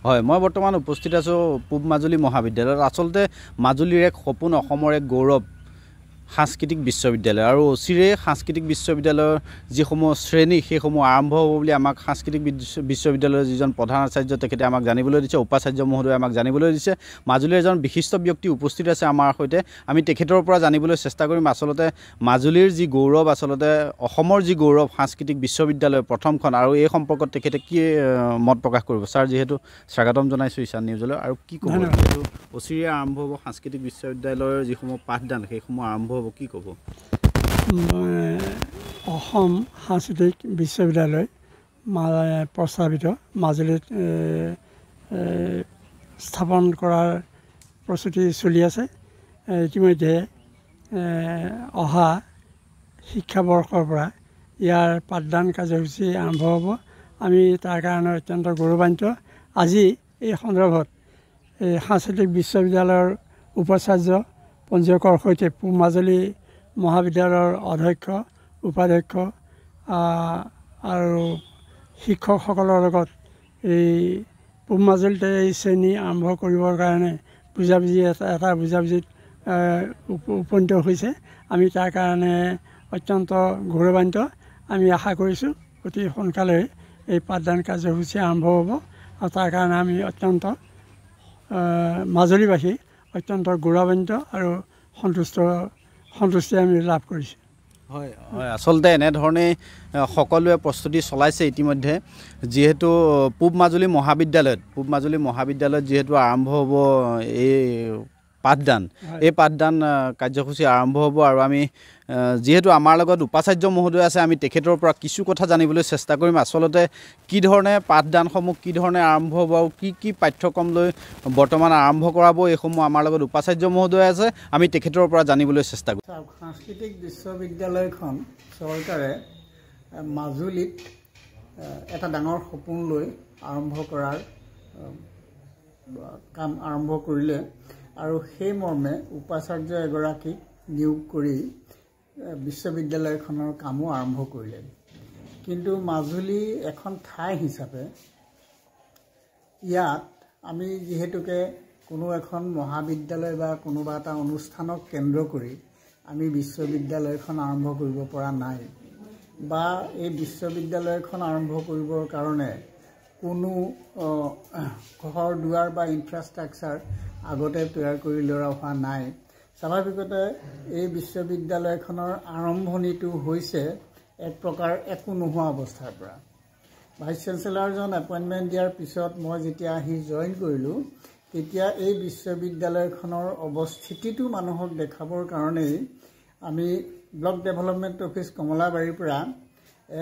হয়, মই বৰ্তমান উপস্থিত আছোঁ পূব মাজুলী মহাবিদ্যালয়ত। আচলতে মাজুলীৰ এক সপোন, অসমৰ এক গৌৰৱ সাংস্কৃতিক বিশ্ববিদ্যালয় আৰু অচিৰে সাংস্কৃতিক বিশ্ববিদ্যালয়ৰ যিসমূহ শ্ৰেণী সেইসমূহ আৰম্ভ হ'ব বুলি আমাক সাংস্কৃতিক বিশ্ববিদ্যালয়ৰ যিজন প্ৰধান আচাৰ্য তেখেতে আমাক জানিবলৈ দিছে, উপাচাৰ্য মহোদয়ে আমাক জানিবলৈ দিছে। মাজুলীৰ এজন বিশিষ্ট ব্যক্তি উপস্থিত আছে আমাৰ সৈতে। আমি তেখেতৰ পৰা জানিবলৈ চেষ্টা কৰিম আচলতে মাজুলীৰ যি গৌৰৱ, আচলতে অসমৰ যি গৌৰৱ সাংস্কৃতিক বিশ্ববিদ্যালয় প্ৰথমখন, আৰু এই সম্পৰ্কত তেখেতে কি মত প্ৰকাশ কৰিব। ছাৰ, যিহেতু স্বাগতম জনাইছোঁ ঈশান নিউজলৈ। আৰু কি ক'ব, যিহেতু অচিৰে আৰম্ভ হ'ব সাংস্কৃতিক বিশ্ববিদ্যালয়ৰ যিসমূহ পাঠদান সেইসমূহ আৰম্ভ হ'ব, কি ক'ব? অসম সাংস্কৃতিক বিশ্ববিদ্যালয় প্ৰস্তাৱিত মাজুলীত স্থাপন কৰাৰ প্ৰস্তুতি চলি আছে। ইতিমধ্যে অহা শিক্ষাবৰ্ষৰ পৰা ইয়াৰ পাঠদান কাৰ্যসূচী আৰম্ভ হ'ব। আমি তাৰ কাৰণে অত্যন্ত গৌৰৱান্বিত। আজি এই সন্দৰ্ভত এই সাংস্কৃতিক বিশ্ববিদ্যালয়ৰ উপাচাৰ্য পঞ্জীয়কৰ সৈতে পূব মাজুলী মহাবিদ্যালয়ৰ অধ্যক্ষ, উপাধ্যক্ষ আৰু শিক্ষকসকলৰ লগত এই পূব মাজুলীতে এই শ্ৰেণী আৰম্ভ কৰিবৰ কাৰণে এটা বুজাবুজিত উপনীত হৈছে। আমি তাৰ কাৰণে অত্যন্ত গৌৰৱান্বিত। আমি আশা কৰিছোঁ অতি সোনকালে এই পাঠদান কাৰ্যসূচী আৰম্ভ হ'ব, আৰু তাৰ কাৰণে আমি অত্যন্ত মাজুলীবাসী অত্যন্ত গৌৰৱান্বিত আৰু সন্তুষ্টি আমি লাভ কৰিছোঁ। হয় হয়, আচলতে এনেধৰণেই সকলোৱে প্ৰস্তুতি চলাইছে ইতিমধ্যে। যিহেতু পূব মাজুলী মহাবিদ্যালয়ত যিহেতু আৰম্ভ হ'ব এই পাঠদান, এই পাঠদান কাৰ্যসূচী আৰম্ভ হ'ব, আৰু আমি যিহেতু আমাৰ লগত উপাচাৰ্য মহোদয় আছে, আমি তেখেতৰ পৰা কিছু কথা জানিবলৈ চেষ্টা কৰিম। আচলতে কি ধৰণে পাঠদানসমূহ কি ধৰণে আৰম্ভ হ'ব আৰু কি পাঠ্যক্ৰম লৈ বৰ্তমান আৰম্ভ কৰাব, এইসমূহ আমাৰ লগত উপাচাৰ্য মহোদয় আছে, আমি তেখেতৰ পৰা জানিবলৈ চেষ্টা কৰিম। সাংস্কৃতিক বিশ্ববিদ্যালয়খন চৰকাৰে মাজুলীত এটা ডাঙৰ সপোন লৈ আৰম্ভ কৰাৰ কাম আৰম্ভ কৰিলে, আৰু সেই মৰ্মে উপাচাৰ্য এগৰাকীক নিয়োগ কৰি বিশ্ববিদ্যালয়খনৰ কামো আৰম্ভ কৰিলে। কিন্তু মাজুলী এখন ঠাই হিচাপে ইয়াত আমি যিহেতুকে কোনো এখন মহাবিদ্যালয় বা কোনোবা এটা অনুষ্ঠানক কেন্দ্ৰ কৰি আমি বিশ্ববিদ্যালয়খন আৰম্ভ কৰিব পৰা নাই, বা এই বিশ্ববিদ্যালয়খন আৰম্ভ কৰিবৰ কাৰণে কোনো ঘৰ দুৱাৰ বা ইনফ্ৰাষ্ট্ৰাকচাৰ আগতে তৈয়াৰ কৰি লোৱা হোৱা নাই। স্বাভাৱিকতে এই বিশ্ববিদ্যালয়খনৰ আৰম্ভণিটো হৈছে এক প্ৰকাৰ একো নোহোৱা অৱস্থাৰ পৰা। ভাইচ চেঞ্চেলাৰজন এপইণ্টমেণ্ট দিয়াৰ পিছত মই যেতিয়া আহি জইন কৰিলোঁ, তেতিয়া এই বিশ্ববিদ্যালয়খনৰ অৱস্থিতিটো মানুহক দেখাবৰ কাৰণেই আমি ব্লক ডেভেলপমেণ্ট অফিচ কমলাবাৰীৰ পৰা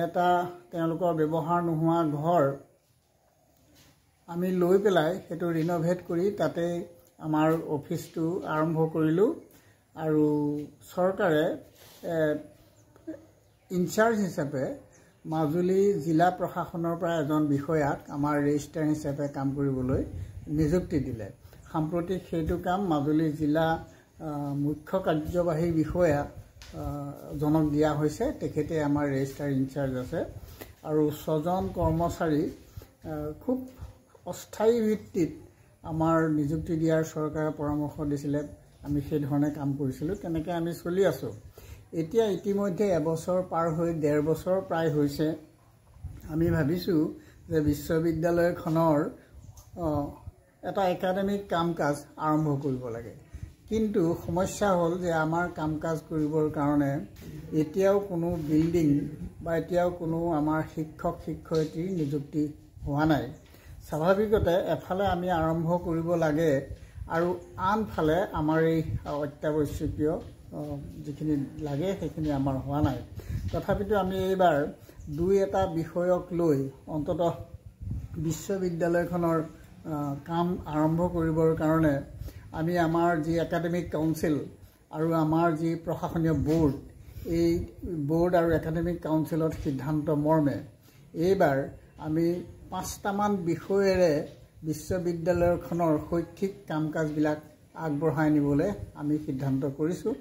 এটা তেওঁলোকৰ ব্যৱহাৰ নোহোৱা ঘৰ আমি লৈ পেলাই সেইটো ৰিন'ভেট কৰি তাতে আমাৰ অফিচটো আৰম্ভ কৰিলোঁ। আৰু চৰকাৰে ইনচাৰ্জ হিচাপে মাজুলী জিলা প্ৰশাসনৰ পৰা এজন বিষয়াক আমাৰ ৰেজিষ্ট্ৰাৰ হিচাপে কাম কৰিবলৈ নিযুক্তি দিলে। সাম্প্ৰতিক সেইটো কাম মাজুলী জিলা মুখ্য কাৰ্যবাহী বিষয়া জনক দিয়া হৈছে। তেখেতে আমাৰ ৰেজিষ্ট্ৰাৰ ইনচাৰ্জ আছে, আৰু 6জন কৰ্মচাৰী খুব অস্থায়ী ভিত্তিত আমাৰ নিযুক্তি দিয়াৰ চৰকাৰে পৰামৰ্শ দিছিলে। আমি সেইধৰণে কাম কৰিছিলোঁ, তেনেকৈ আমি চলি আছোঁ। এতিয়া ইতিমধ্যে এবছৰ পাৰ হৈ 1.5 বছৰ প্ৰায় হৈছে। আমি ভাবিছোঁ যে বিশ্ববিদ্যালয়খনৰ এটা একাডেমিক কাম কাজ আৰম্ভ কৰিব লাগে, কিন্তু সমস্যা হ'ল যে আমাৰ কাম কাজ কৰিবৰ কাৰণে এতিয়াও কোনো বিল্ডিং বা এতিয়াও কোনো আমাৰ শিক্ষক শিক্ষয়িত্ৰী নিযুক্তি হোৱা নাই। স্বাভাৱিকতে এফালে আমি আৰম্ভ কৰিব লাগে, আৰু আনফালে আমাৰ এই অত্যাৱশ্যকীয় যিখিনি লাগে সেইখিনি আমাৰ হোৱা নাই। তথাপিতো আমি এইবাৰ 2-এটা বিষয়ক লৈ অন্ততঃ বিশ্ববিদ্যালয়খনৰ কাম আৰম্ভ কৰিবৰ কাৰণে আমি আমাৰ যি একাডেমিক কাউন্সিল আৰু আমাৰ যি প্ৰশাসনীয় বোৰ্ড, এই বোৰ্ড আৰু একাডেমিক কাউন্সিলত সিদ্ধান্ত মৰ্মে এইবাৰ আমি 5টামান বিষয়েৰে বিশ্ববিদ্যালয়খনৰ শৈক্ষিক কাম কাজবিলাক আগবঢ়াই নিবলৈ আমি সিদ্ধান্ত কৰিছোঁ।